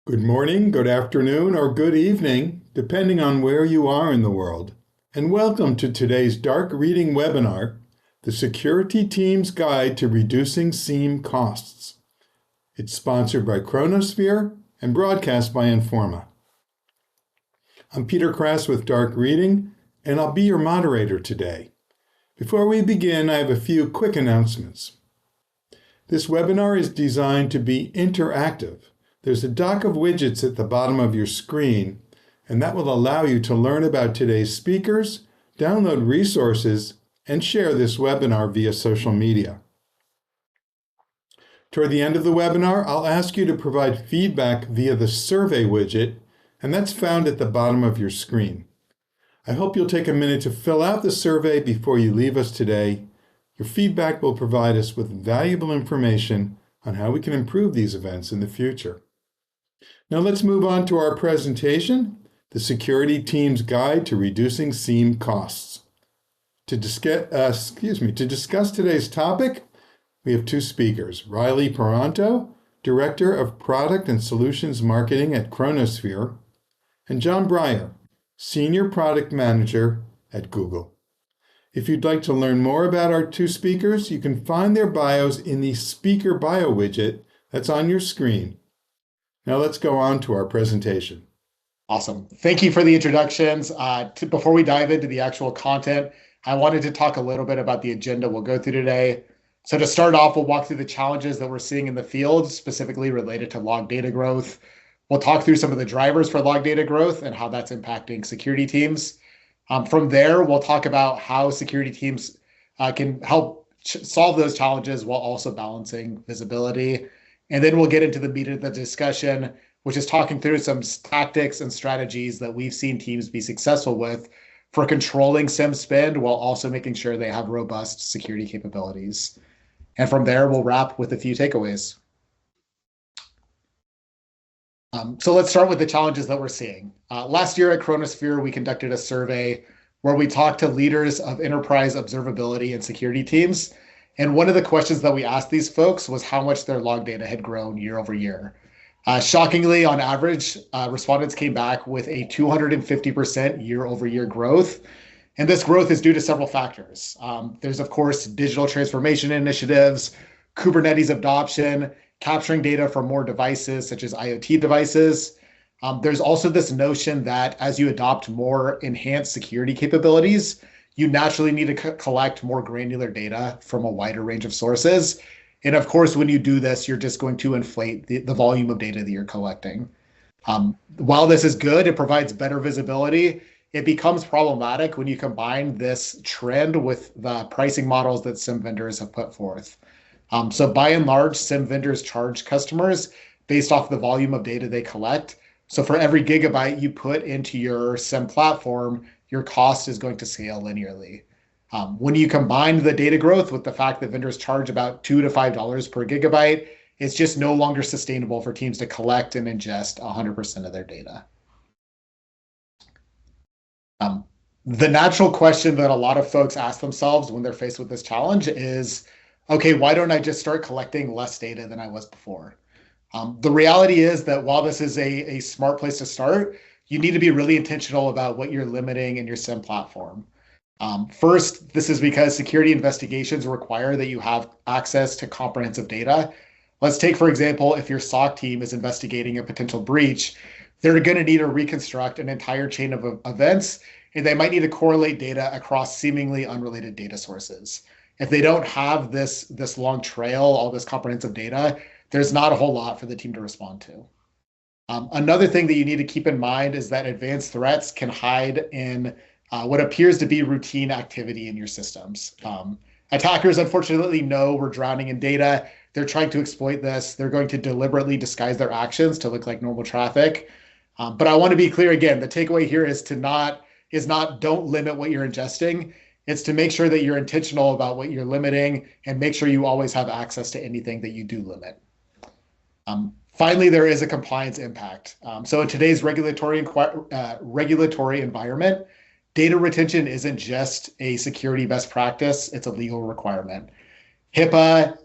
Good morning, good afternoon, or good evening, depending on where you are in the world. And welcome to today's Dark Reading webinar, The Security Team's Guide to Reducing SIEM Costs. It's sponsored by Chronosphere and broadcast by Informa. I'm Peter Krass with Dark Reading, and I'll be your moderator today. Before we begin, I have a few quick announcements. This webinar is designed to be interactive. There's a dock of widgets at the bottom of your screen, and that will allow you to learn about today's speakers, download resources, and share this webinar via social media. Toward the end of the webinar, I'll ask you to provide feedback via the survey widget, and that's found at the bottom of your screen. I hope you'll take a minute to fill out the survey before you leave us today. Your feedback will provide us with valuable information on how we can improve these events in the future. Now let's move on to our presentation, The Security Team's Guide to Reducing SIEM Costs. To discuss today's topic, we have two speakers, Riley Peranto, Director of Product and Solutions Marketing at Chronosphere, and John Breyer, Senior Product Manager at Google. If you'd like to learn more about our two speakers, you can find their bios in the Speaker Bio widget that's on your screen. Now let's go on to our presentation. Awesome. Thank you for the introductions. Before we dive into the actual content, I wanted to talk a little bit about the agenda we'll go through today. So to start off, we'll walk through the challenges that we're seeing in the field, specifically related to log data growth. We'll talk through some of the drivers for log data growth and how that's impacting security teams. From there, we'll talk about how security teams can help solve those challenges while also balancing visibility. And then we'll get into the meat of the discussion, which is talking through some tactics and strategies that we've seen teams be successful with for controlling SIEM spend while also making sure they have robust security capabilities. And from there, we'll wrap with a few takeaways. So let's start with the challenges that we're seeing. Last year at Chronosphere, we conducted a survey where we talked to leaders of enterprise observability and security teams. And one of the questions that we asked these folks was how much their log data had grown year over year. Shockingly, on average, respondents came back with a 250% year over year growth. And this growth is due to several factors. There's, of course, digital transformation initiatives, Kubernetes adoption, capturing data from more devices, such as IoT devices. There's also this notion that as you adopt more enhanced security capabilities, you naturally need to collect more granular data from a wider range of sources. And of course, when you do this, you're just going to inflate the volume of data that you're collecting. While this is good, it provides better visibility. It becomes problematic when you combine this trend with the pricing models that SIEM vendors have put forth. So by and large, SIEM vendors charge customers based off the volume of data they collect. So for every gigabyte you put into your SIEM platform, your cost is going to scale linearly. When you combine the data growth with the fact that vendors charge about $2 to $5 per gigabyte, it's just no longer sustainable for teams to collect and ingest 100% of their data. The natural question that a lot of folks ask themselves when they're faced with this challenge is, okay, why don't I just start collecting less data than I was before? The reality is that while this is a smart place to start, you need to be really intentional about what you're limiting in your SIEM platform. First, this is because security investigations require that you have access to comprehensive data. Let's take, for example, if your SOC team is investigating a potential breach, they're going to need to reconstruct an entire chain of events, and they might need to correlate data across seemingly unrelated data sources. If they don't have this long trail, all this comprehensive data, there's not a whole lot for the team to respond to. Another thing that you need to keep in mind is that advanced threats can hide in what appears to be routine activity in your systems. Attackers, unfortunately, know we're drowning in data. They're trying to exploit this. They're going to deliberately disguise their actions to look like normal traffic. But I want to be clear again, the takeaway here is not don't limit what you're ingesting. It's to make sure that you're intentional about what you're limiting and make sure you always have access to anything that you do limit. Finally, there is a compliance impact. So in today's regulatory environment, data retention isn't just a security best practice, it's a legal requirement. HIPAA,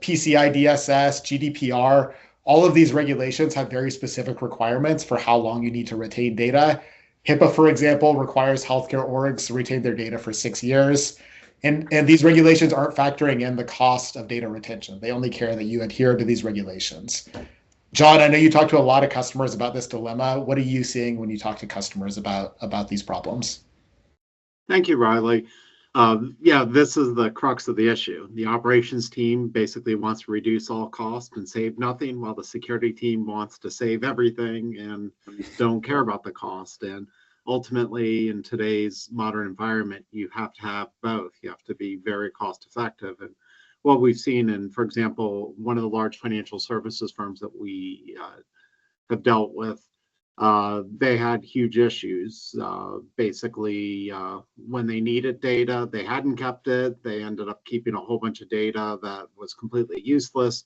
PCI DSS, GDPR, all of these regulations have very specific requirements for how long you need to retain data. HIPAA, for example, requires healthcare orgs to retain their data for 6 years. And these regulations aren't factoring in the cost of data retention. They only care that you adhere to these regulations. John, I know you talk to a lot of customers about this dilemma. What are you seeing when you talk to customers about these problems? Thank you, Riley. Yeah, this is the crux of the issue. The operations team basically wants to reduce all costs and save nothing, while the security team wants to save everything and don't care about the cost. And ultimately, in today's modern environment, you have to have both. You have to be very cost effective. And what we've seen, and for example, one of the large financial services firms that we have dealt with, they had huge issues. Basically, when they needed data, they hadn't kept it. They ended up keeping a whole bunch of data that was completely useless.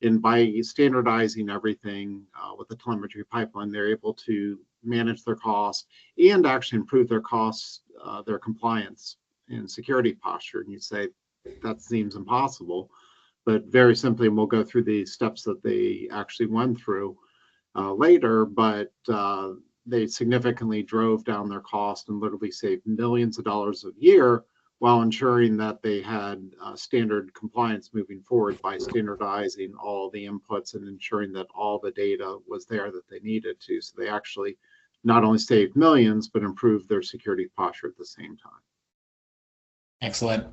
And by standardizing everything with the telemetry pipeline, they're able to manage their costs and actually improve their costs, their compliance and security posture. And you say, that seems impossible. But very simply, and we'll go through the steps that they actually went through later, but they significantly drove down their cost and literally saved millions of dollars a year while ensuring that they had standard compliance moving forward by standardizing all the inputs and ensuring that all the data was there that they needed to. So they actually not only saved millions, but improved their security posture at the same time. Excellent.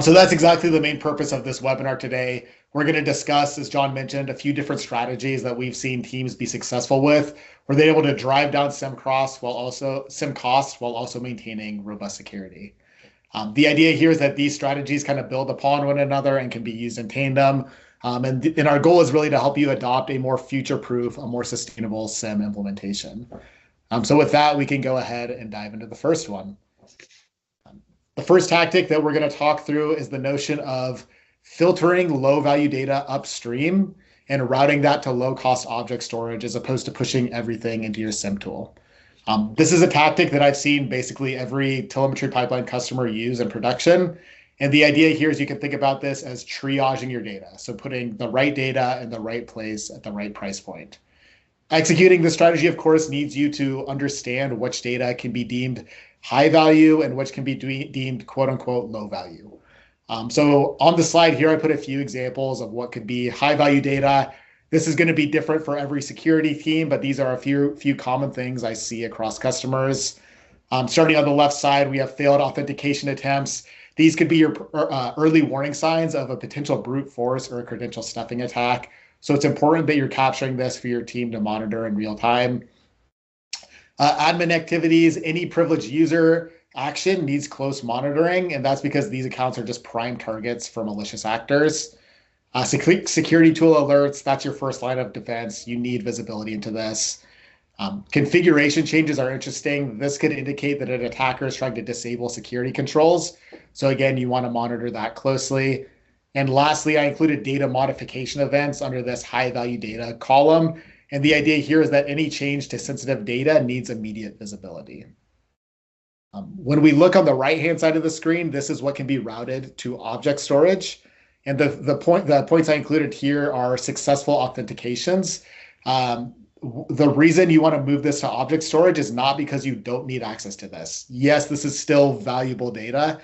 So that's exactly the main purpose of this webinar today. We're going to discuss, as John mentioned, a few different strategies that we've seen teams be successful with, where they're able to drive down SIEM costs while also maintaining robust security. The idea here is that these strategies kind of build upon one another and can be used in tandem. And our goal is really to help you adopt a more future-proof, a more sustainable SIEM implementation. So with that, we can go ahead and dive into the first one. The first tactic that we're going to talk through is the notion of filtering low-value data upstream and routing that to low-cost object storage as opposed to pushing everything into your SIEM tool. This is a tactic that I've seen basically every telemetry pipeline customer use in production. And the idea here is you can think about this as triaging your data. So putting the right data in the right place at the right price point. Executing this strategy, of course, needs you to understand which data can be deemed high value and which can be deemed quote unquote low value. So on the slide here, I put a few examples of what could be high value data. This is going to be different for every security team, but these are a few common things I see across customers. Starting on the left side, we have failed authentication attempts. These could be your early warning signs of a potential brute force or a credential stuffing attack. So it's important that you're capturing this for your team to monitor in real time. Admin activities, any privileged user action needs close monitoring, and that's because these accounts are just prime targets for malicious actors. Security tool alerts, that's your first line of defense. You need visibility into this. Configuration changes are interesting. This could indicate that an attacker is trying to disable security controls. So again, you want to monitor that closely. And lastly, I included data modification events under this high value data column. And the idea here is that any change to sensitive data needs immediate visibility. When we look on the right-hand side of the screen, this is what can be routed to object storage. And the points I included here are successful authentications. The reason you want to move this to object storage is not because you don't need access to this. Yes, this is still valuable data.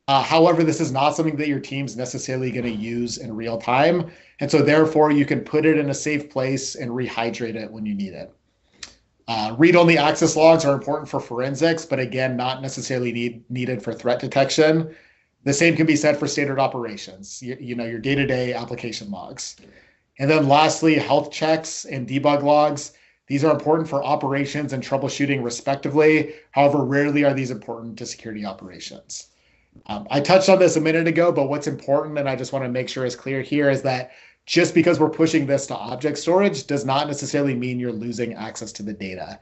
However, this is not something that your team's necessarily going to use in real time. And so therefore, you can put it in a safe place and rehydrate it when you need it. Read-only access logs are important for forensics, but again, not necessarily needed for threat detection. The same can be said for standard operations, your day-to-day application logs. And then lastly, health checks and debug logs. These are important for operations and troubleshooting respectively. However, rarely are these important to security operations. I touched on this a minute ago, but what's important, and I just want to make sure is clear here, is that just because we're pushing this to object storage does not necessarily mean you're losing access to the data.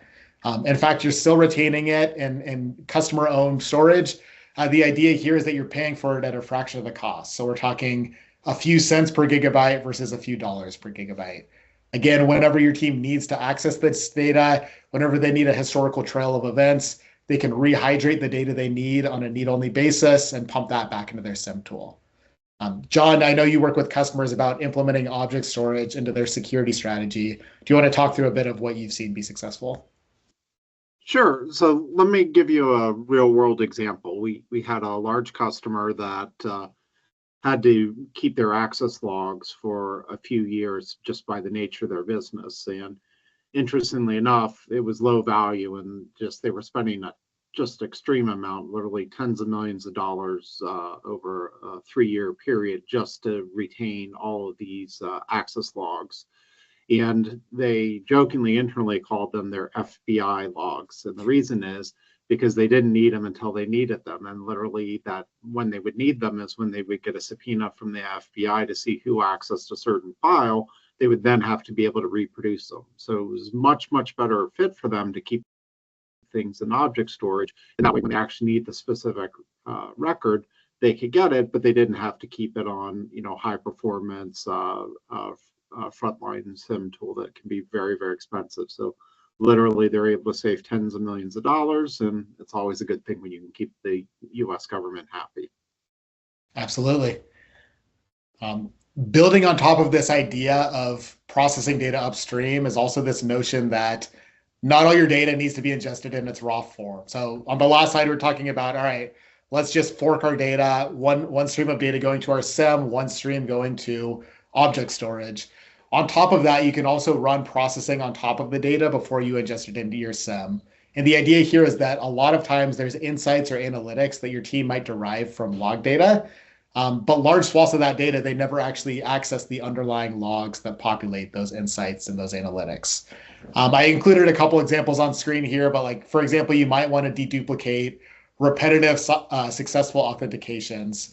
In fact, you're still retaining it in customer-owned storage. The idea here is that you're paying for it at a fraction of the cost. So we're talking a few cents per gigabyte versus a few dollars per gigabyte. Again, whenever your team needs to access this data, whenever they need a historical trail of events, they can rehydrate the data they need on a need-only basis and pump that back into their SIEM tool. John, I know you work with customers about implementing object storage into their security strategy. Do you want to talk through a bit of what you've seen be successful? Sure. So let me give you a real world example. We had a large customer that had to keep their access logs for a few years just by the nature of their business. And interestingly enough, it was low value and just they were spending a just extreme amount, literally tens of millions of dollars over a 3-year period just to retain all of these access logs. And they jokingly internally called them their FBI logs. And the reason is because they didn't need them until they needed them. And literally that when they would need them is when they would get a subpoena from the FBI to see who accessed a certain file. They would then have to be able to reproduce them. So it was much, much better fit for them to keep things in object storage. And that way when they actually need the specific record, they could get it, but they didn't have to keep it on, high performance frontline SIEM tool that can be very, very expensive. So literally they're able to save tens of millions of dollars, and it's always a good thing when you can keep the US government happy. Absolutely. Building on top of this idea of processing data upstream is also this notion that not all your data needs to be ingested in its raw form. So on the last slide, we're talking about, all right, let's just fork our data, one stream of data going to our SIEM, one stream going to object storage. On top of that, you can also run processing on top of the data before you ingest it into your SIEM. And the idea here is that a lot of times there's insights or analytics that your team might derive from log data. But large swaths of that data, they never actually access the underlying logs that populate those insights and those analytics. I included a couple examples on screen here, but for example, you might want to deduplicate repetitive successful authentications.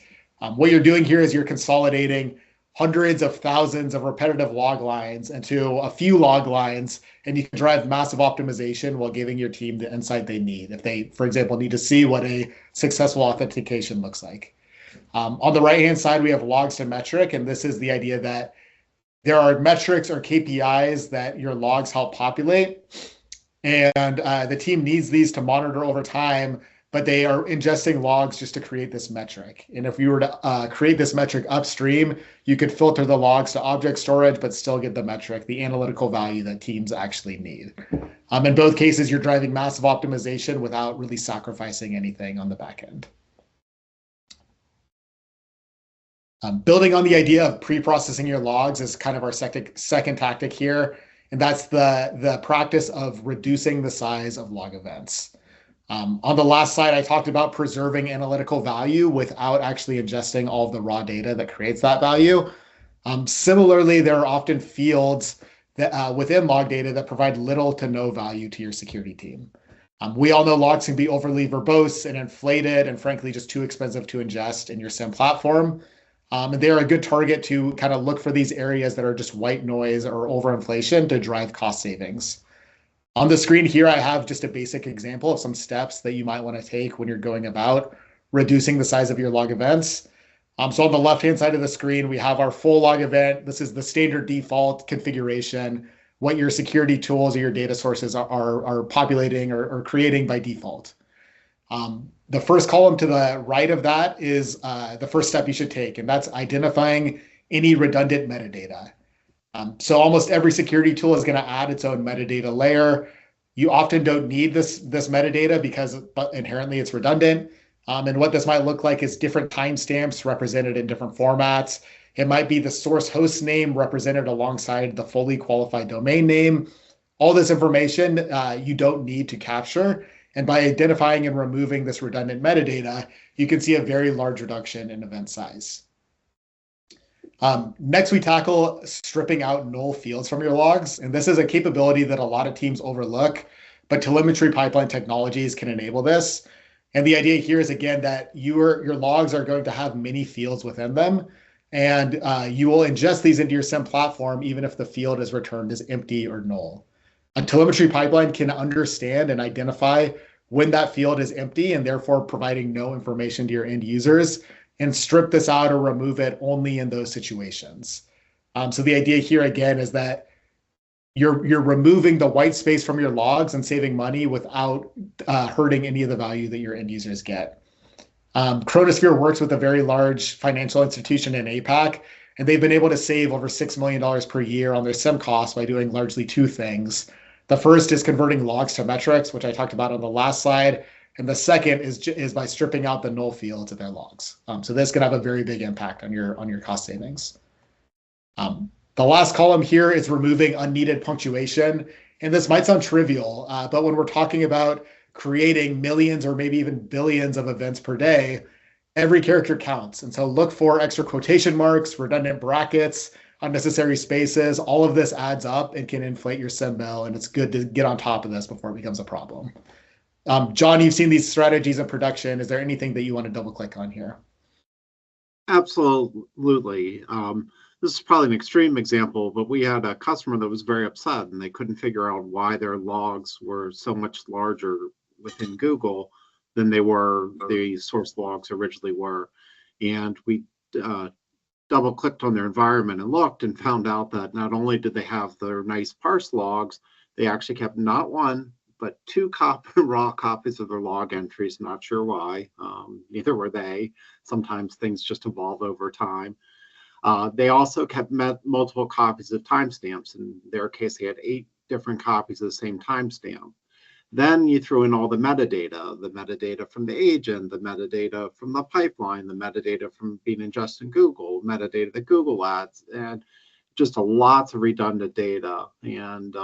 What you're doing here is you're consolidating hundreds of thousands of repetitive log lines into a few log lines, and you can drive massive optimization while giving your team the insight they need. If they, for example, need to see what a successful authentication looks like. On the right-hand side, we have logs to metric, and this is the idea that there are metrics or KPIs that your logs help populate, and the team needs these to monitor over time, but they are ingesting logs just to create this metric. And if you were to create this metric upstream, you could filter the logs to object storage, but still get the metric, the analytical value that teams actually need. In both cases, you're driving massive optimization without really sacrificing anything on the back end. Building on the idea of pre-processing your logs is kind of our second tactic here, and that's the practice of reducing the size of log events. On the last slide, I talked about preserving analytical value without actually ingesting all of the raw data that creates that value. Similarly, there are often fields that, within log data that provide little to no value to your security team. We all know logs can be overly verbose and inflated and frankly just too expensive to ingest in your SIEM platform. And they're a good target to kind of look for these areas that are just white noise or overinflation to drive cost savings. On the screen here, I have just a basic example of some steps that you might want to take when you're going about reducing the size of your log events. So on the left-hand side of the screen, we have our full log event. This is the standard default configuration, what your security tools or your data sources are populating or creating by default. The first column to the right of that is the first step you should take, and that's identifying any redundant metadata. So almost every security tool is going to add its own metadata layer. You often don't need this metadata because inherently it's redundant. And what this might look like is different timestamps represented in different formats. It might be the source host name represented alongside the fully qualified domain name. All this information you don't need to capture. And by identifying and removing this redundant metadata, you can see a very large reduction in event size. Next, we tackle stripping out null fields from your logs. And this is a capability that a lot of teams overlook, but telemetry pipeline technologies can enable this. And the idea here is, again, that your logs are going to have many fields within them. And you will ingest these into your SIEM platform, even if the field is returned as empty or null. A telemetry pipeline can understand and identify when that field is empty and therefore providing no information to your end users, and strip this out or remove it only in those situations. So the idea here again is that you're removing the white space from your logs and saving money without hurting any of the value that your end users get. Chronosphere works with a very large financial institution in APAC, and they've been able to save over $6 million per year on their SIEM costs by doing largely two things. The first is converting logs to metrics, which I talked about on the last slide. And the second is by stripping out the null fields of their logs. So this can have a very big impact on your cost savings. The last column here is removing unneeded punctuation. And this might sound trivial, but when we're talking about creating millions or maybe even billions of events per day, every character counts. And so look for extra quotation marks, redundant brackets, unnecessary spaces. All of this adds up and can inflate your SIEM bill. And it's good to get on top of this before it becomes a problem. John, you've seen these strategies in production. Is there anything that you want to double click on here? Absolutely. This is probably an extreme example, but we had a customer that was very upset and they couldn't figure out why their logs were so much larger within Google than they were, the source logs originally were. And we double clicked on their environment and looked and found out that not only did they have their nice parse logs, they actually kept not one, but two raw copies of their log entries. Not sure why. Neither were they. Sometimes things just evolve over time. They also kept multiple copies of timestamps. In their case, they had 8 different copies of the same timestamp. Then you threw in all the metadata from the agent, the metadata from the pipeline, the metadata from being ingested in Google, metadata that Google adds, and just lots of redundant data. And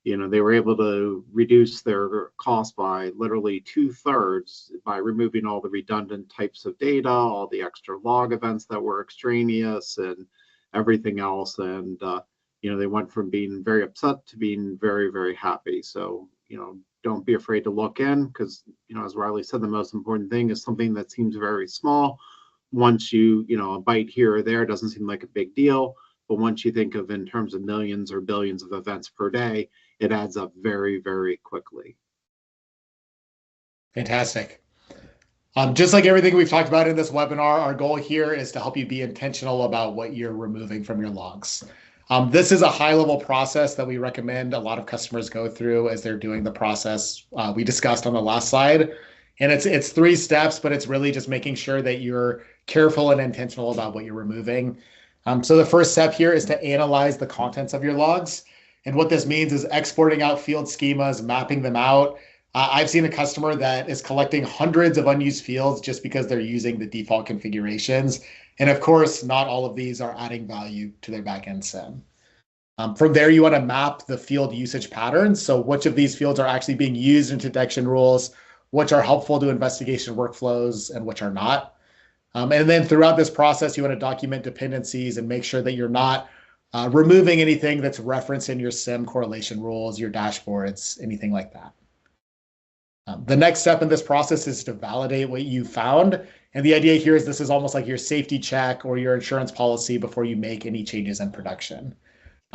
they were able to reduce their cost by literally 2/3 by removing all the redundant types of data, all the extra log events that were extraneous and everything else. And, they went from being very upset to being very, very happy. So, don't be afraid to look in because, as Riley said, the most important thing is something that seems very small. Once a bite here or there doesn't seem like a big deal. But once you think of in terms of millions or billions of events per day, it adds up very, very quickly. Fantastic. Just like everything we've talked about in this webinar, our goal here is to help you be intentional about what you're removing from your logs. This is a high-level process that we recommend a lot of customers go through as they're doing the process we discussed on the last slide. And it's 3 steps, but it's really just making sure that you're careful and intentional about what you're removing. So the first step here is to analyze the contents of your logs. And what this means is exporting out field schemas, mapping them out. I've seen a customer that is collecting hundreds of unused fields just because they're using the default configurations. And of course, not all of these are adding value to their backend SIEM. From there, you want to map the field usage patterns. So which of these fields are actually being used in detection rules, which are helpful to investigation workflows, and which are not. And then throughout this process, you want to document dependencies and make sure that you're not removing anything that's referenced in your SIEM correlation rules, your dashboards, anything like that. The next step in this process is to validate what you found. And the idea here is this is almost like your safety check or your insurance policy before you make any changes in production.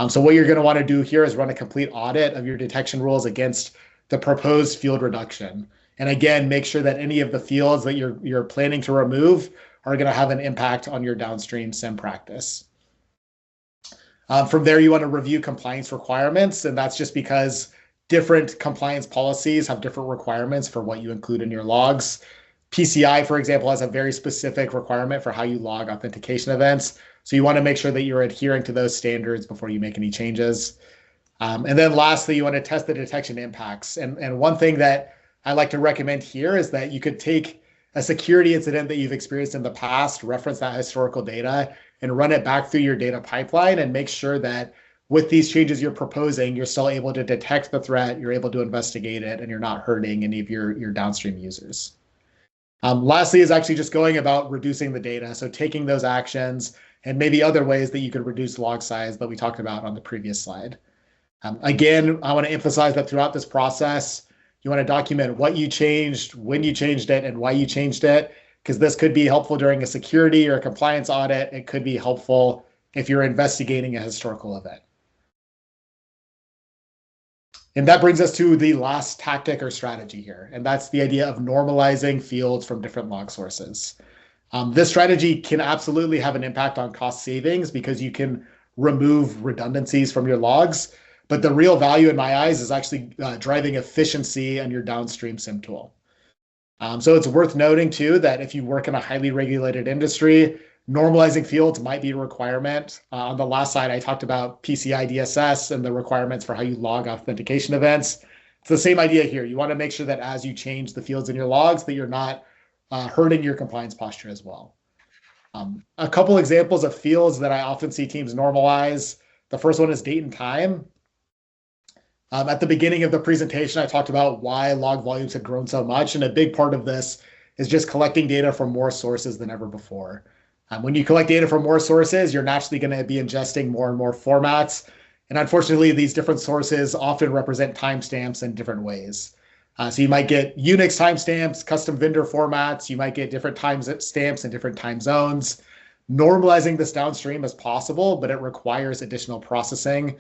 So what you're going to want to do here is run a complete audit of your detection rules against the proposed field reduction. And again, make sure that any of the fields that you're planning to remove are going to have an impact on your downstream SIEM practice. From there, you want to review compliance requirements, and that's just because different compliance policies have different requirements for what you include in your logs. PCI, for example, has a very specific requirement for how you log authentication events. So you want to make sure that you're adhering to those standards before you make any changes. And then lastly, you want to test the detection impacts. And one thing that I like to recommend here is that you could take a security incident that you've experienced in the past, reference that historical data, and run it back through your data pipeline and make sure that with these changes you're proposing, you're still able to detect the threat, you're able to investigate it, and you're not hurting any of your downstream users. Lastly is actually just going about reducing the data. So taking those actions and maybe other ways that you could reduce log size that we talked about on the previous slide. Again, I want to emphasize that throughout this process, you want to document what you changed, when you changed it, and why you changed it, because this could be helpful during a security or a compliance audit. It could be helpful if you're investigating a historical event. And that brings us to the last tactic or strategy here, and that's the idea of normalizing fields from different log sources. This strategy can absolutely have an impact on cost savings because you can remove redundancies from your logs, but the real value in my eyes is actually driving efficiency on your downstream SIEM tool. So it's worth noting too that if you work in a highly regulated industry, normalizing fields might be a requirement. On the last slide, I talked about PCI DSS and the requirements for how you log authentication events. It's the same idea here. You want to make sure that as you change the fields in your logs, that you're not hurting your compliance posture as well. A couple examples of fields that I often see teams normalize. The first one is date and time. At the beginning of the presentation, I talked about why log volumes had grown so much, and a big part of this is just collecting data from more sources than ever before. When you collect data from more sources, you're naturally going to be ingesting more and more formats. And unfortunately, these different sources often represent timestamps in different ways. So you might get Unix timestamps, custom vendor formats. You might get different timestamps in different time zones. Normalizing this downstream is possible, but it requires additional processing.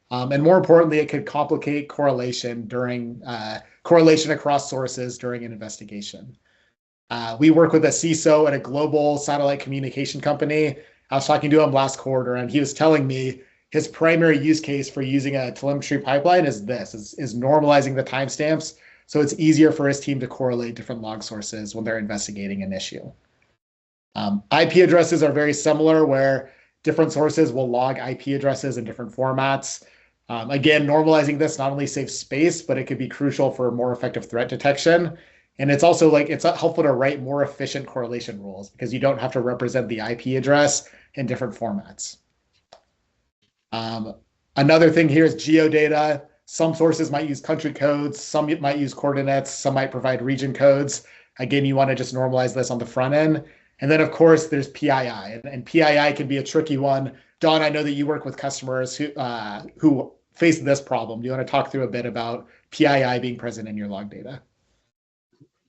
And more importantly, it could complicate correlation across sources during an investigation. We work with a CISO at a global satellite communication company. I was talking to him last quarter, and he was telling me his primary use case for using a telemetry pipeline is normalizing the timestamps, so it's easier for his team to correlate different log sources when they're investigating an issue. IP addresses are very similar, where different sources will log IP addresses in different formats. Again, normalizing this not only saves space, but it could be crucial for more effective threat detection. And it's also it's helpful to write more efficient correlation rules because you don't have to represent the IP address in different formats. Another thing here is geodata. Some sources might use country codes, some might use coordinates, some might provide region codes. Again, you want to just normalize this on the front end. And then, of course, there's PII, and PII can be a tricky one. Don, I know that you work with customers who face this problem. Do you want to talk through a bit about PII being present in your log data?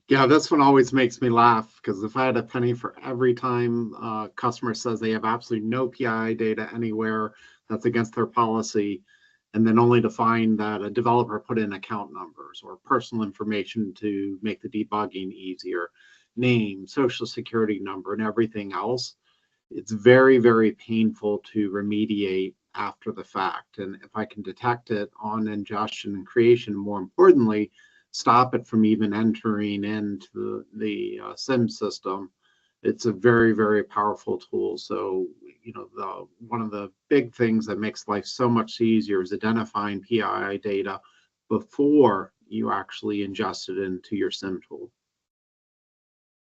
Yeah, this one always makes me laugh because if I had a penny for every time a customer says they have absolutely no PII data anywhere that's against their policy, and then only to find that a developer put in account numbers or personal information to make the debugging easier, name, social security number, and everything else, it's very, very painful to remediate after the fact. And if I can detect it on ingestion and creation, more importantly, stop it from even entering into the SIEM system, it's a very, very powerful tool. So, one of the big things that makes life so much easier is identifying PII data before you actually ingest it into your SIEM tool.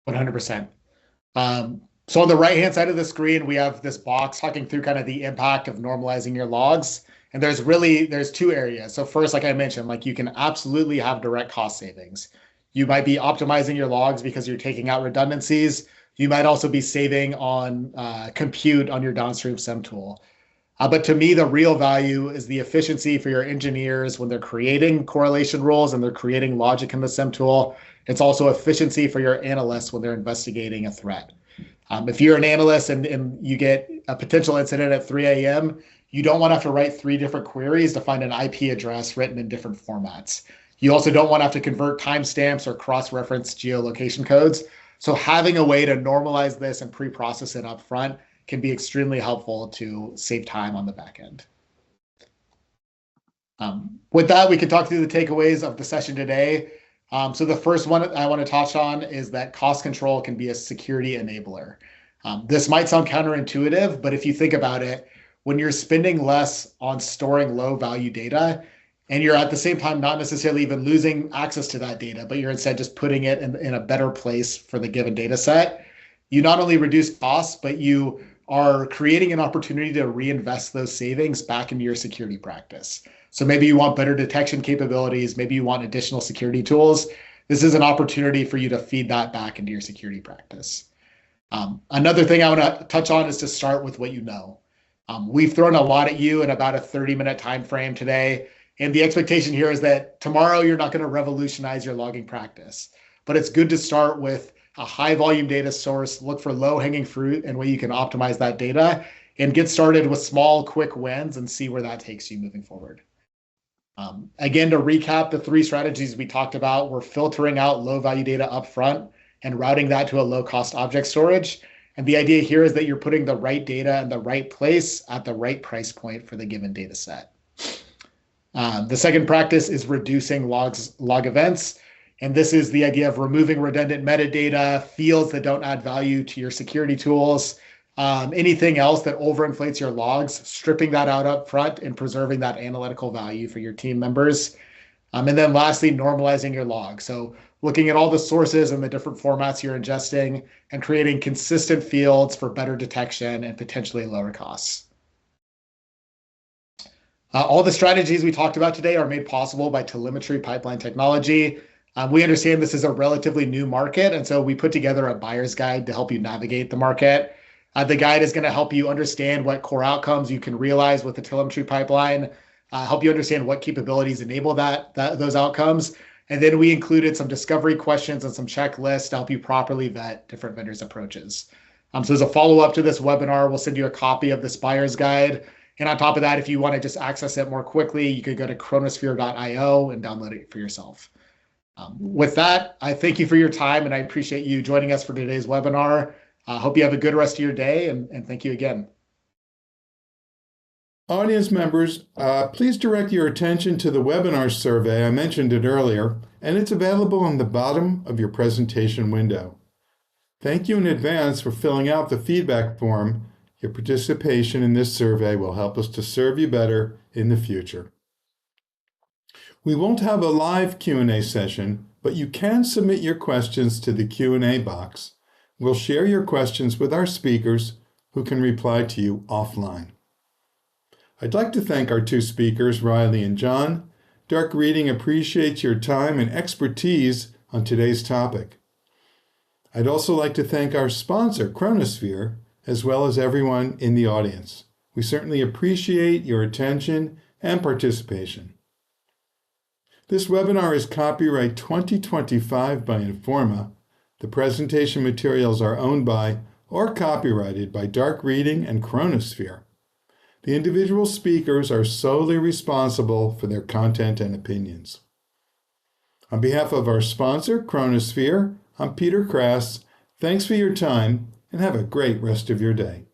100%. So on the right-hand side of the screen, we have this box talking through kind of the impact of normalizing your logs. And there's two areas. So first, like I mentioned, you can absolutely have direct cost savings. You might be optimizing your logs because you're taking out redundancies. You might also be saving on compute on your downstream SIEM tool. But to me, the real value is the efficiency for your engineers when they're creating correlation rules and they're creating logic in the SIEM tool. It's also efficiency for your analysts when they're investigating a threat. If you're an analyst and you get a potential incident at 3 a.m., you don't want to have to write 3 different queries to find an IP address written in different formats. You also don't want to have to convert timestamps or cross-reference geolocation codes. So having a way to normalize this and pre-process it up front can be extremely helpful to save time on the back end. With that, we can talk through the takeaways of the session today. So the first one I want to touch on is that cost control can be a security enabler. This might sound counterintuitive, but if you think about it, when you're spending less on storing low value data, and you're at the same time not necessarily even losing access to that data, but you're instead just putting it in a better place for the given data set, you not only reduce costs, but you are creating an opportunity to reinvest those savings back into your security practice. So maybe you want better detection capabilities, maybe you want additional security tools. This is an opportunity for you to feed that back into your security practice. Another thing I want to touch on is to start with what you know. We've thrown a lot at you in about a 30-minute time frame today. And the expectation here is that tomorrow you're not going to revolutionize your logging practice. But it's good to start with a high volume data source, look for low hanging fruit and where you can optimize that data, and get started with small, quick wins and see where that takes you moving forward. Again, to recap the 3 strategies we talked about, we're filtering out low value data up front and routing that to a low cost object storage. And the idea here is that you're putting the right data in the right place at the right price point for the given data set. The second practice is reducing log events. And this is the idea of removing redundant metadata, fields that don't add value to your security tools, anything else that overinflates your logs, stripping that out up front and preserving that analytical value for your team members. And then lastly, normalizing your log. So looking at all the sources and the different formats you're ingesting and creating consistent fields for better detection and potentially lower costs. All the strategies we talked about today are made possible by telemetry pipeline technology. We understand this is a relatively new market, and so we put together a buyer's guide to help you navigate the market. The guide is going to help you understand what core outcomes you can realize with the telemetry pipeline, help you understand what capabilities enable those outcomes. And then we included some discovery questions and some checklists to help you properly vet different vendors' approaches. So as a follow-up to this webinar, we'll send you a copy of this buyer's guide. And on top of that, if you want to just access it more quickly, you could go to chronosphere.io and download it for yourself. With that, I thank you for your time, and I appreciate you joining us for today's webinar. I hope you have a good rest of your day, and thank you again. Audience members, please direct your attention to the webinar survey. I mentioned it earlier, and it's available on the bottom of your presentation window. Thank you in advance for filling out the feedback form. Your participation in this survey will help us to serve you better in the future. We won't have a live Q&A session, but you can submit your questions to the Q&A box. We'll share your questions with our speakers who can reply to you offline. I'd like to thank our two speakers, Riley and John. Dark Reading appreciates your time and expertise on today's topic. I'd also like to thank our sponsor, Chronosphere, as well as everyone in the audience. We certainly appreciate your attention and participation. This webinar is copyright 2025 by Informa. The presentation materials are owned by or copyrighted by Dark Reading and Chronosphere. The individual speakers are solely responsible for their content and opinions. On behalf of our sponsor, Chronosphere, I'm Peter Krass. Thanks for your time and have a great rest of your day.